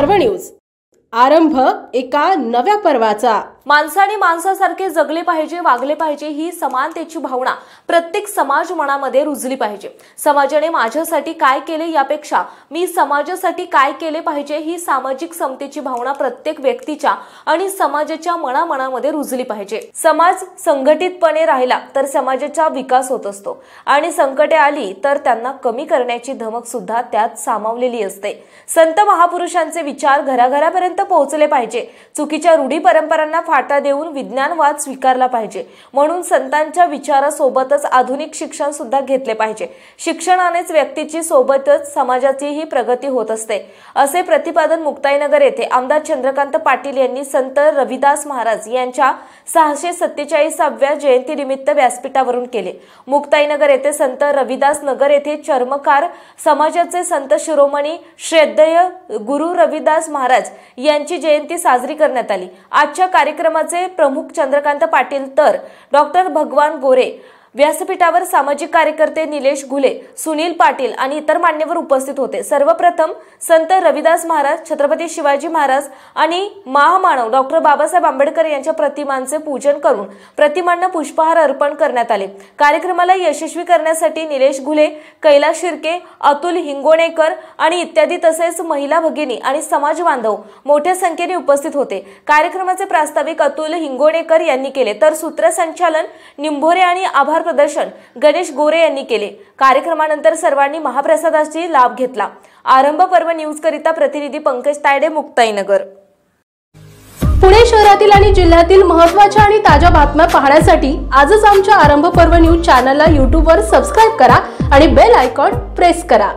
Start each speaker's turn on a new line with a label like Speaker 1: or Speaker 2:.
Speaker 1: पर्व न्यूज। आरंभ एका नव्या पर्वाचा।
Speaker 2: माणसाने माणसासारखे जगले पाहिजे, वागले पाहिजे ही समानतेची भावना प्रत्येक समाज मनामध्ये रुजली पाहिजे। समाजाने माझ्यासाठी काय केले यापेक्षा मी समाजासाठी काय केले पाहिजे ही सामाजिक समतेची भावना प्रत्येक व्यक्तीच्या आणि समाजाच्या मनामध्ये रुजली पाहिजे। समाज संघटितपणे राहिला तर समाजाचा विकास होत असतो आणि संकटे आली तर त्यांना कमी करण्याची धमक सुद्धा त्यात सामावलेली असते। संत महापुरुषांचे विचार घराघरापर्यंत पोहोचले पाहिजे। चुकीच्या रूढी परंपरांना फाटा देऊन विज्ञानवाद स्वीकारला पाहिजे। म्हणून संतांच्या विचारासोबतच आधुनिक शिक्षण सुद्धा घेतले पाहिजे। शिक्षणानेच व्यक्तीची सोबतच समाजाचीही प्रगती होत असते, असे प्रतिपादन मुक्ताईनगर येथे आमदार चंद्रकांत पाटील यांनी संत रविदास महाराज यांच्या 647व्या जयंतीनिमित्त व्यासपीठावरून केले। मुक्ताईनगर येथे संत रविदास नगर येथे चर्मकार समाजाचे संत शिरोमणी श्रद्धेय गुरु रविदास महाराज यांची जयंती साजरी करण्यात आली। आजच्या कार्यक्रमाचे प्रमुख चंद्रकांत पाटील तर डॉक्टर भगवान गोरे, व्यासपीठावर सामाजिक कार्यकर्ते निलेश घुले, सुनील पाटील आणि इतर मान्यवर उपस्थित होते। सर्वप्रथम संत रविदास महाराज, छत्रपती शिवाजी महाराज आणि महामानव डॉक्टर बाबासाहेब आंबेडकर यांच्या प्रतिमांचे पूजन करून प्रतिमांना पुष्पहार अर्पण करण्यात आले। कार्यक्रमाला यशस्वी करण्यासाठी निलेश घुले, कैलास शिर्के, अतुल हिंगोणेकर आणि इत्यादी तसेच महिला भगिनी आणि समाज बांधव मोठ्या संख्येने उपस्थित होते। कार्यक्रमाचे प्रास्ताविक अतुल हिंगोणेकर यांनी केले तर सूत्रसंचालन निंभोरे आणि आभार प्रदर्शन गणेश गोरे यांनी केले। कार्यक्रमानंतर सर्वांनी महाप्रसादाचा लाभ घेतला। आरंभ पर्व न्यूज करिता प्रतिनिधी पंकज तायडे, मुक्ताईनगर।
Speaker 1: पुणे शहरातील आणि जिल्ह्यातील महत्त्वाच्या आणि ताज्या बातम्या पाहण्यासाठी आजच आमच्या आरंभ पर्व न्यूज चॅनलला YouTube वर सबस्क्राइब करा आणि बेल आयकॉन प्रेस करा।